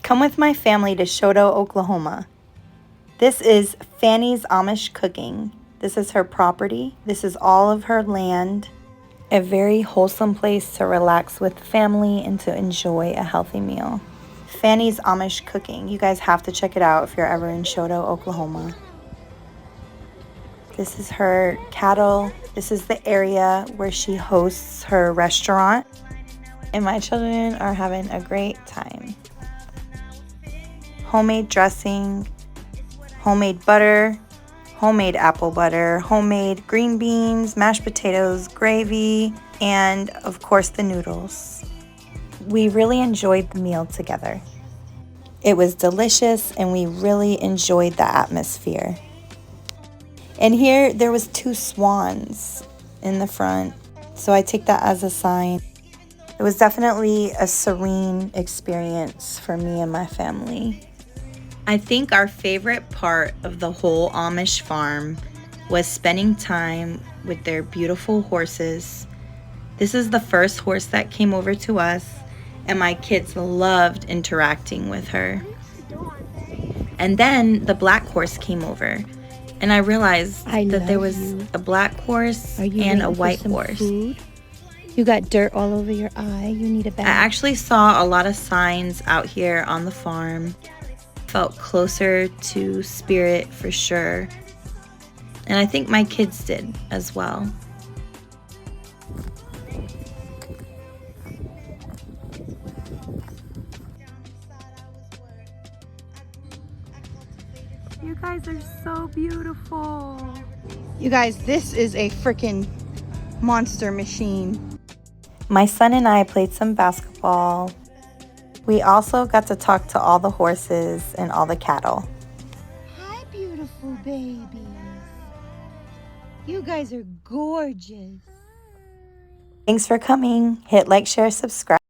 Come with my family to Shoto, Oklahoma. This is Fanny's Amish cooking. This is her property. This is all of her land. A very wholesome place to relax with family and to enjoy a healthy meal. Fanny's Amish cooking. You guys have to check it out if you're ever in Shoto, Oklahoma. This is her cattle. This is the area where she hosts her restaurant. And my children are having a great time. Homemade dressing, homemade butter, homemade apple butter, homemade green beans, mashed potatoes, gravy, and of course the noodles. We really enjoyed the meal together. It was delicious and we really enjoyed the atmosphere. And here there was 2 swans in the front, so I take that as a sign. It was definitely a serene experience for me and my family. I think our favorite part of the whole Amish farm was spending time with their beautiful horses. This is the first horse that came over to us, and my kids loved interacting with her. And then the black horse came over, and I realized that there was a black horse and a white horse. Food? You got dirt all over your eye. You need a bath. I actually saw a lot of signs out here on the farm. Felt closer to spirit for sure. And I think my kids did as well. You guys are so beautiful. You guys, this is a freaking monster machine. My son and I played some basketball. We also got to talk to all the horses and all the cattle. Hi, beautiful babies. You guys are gorgeous. Thanks for coming. Hit like, share, subscribe.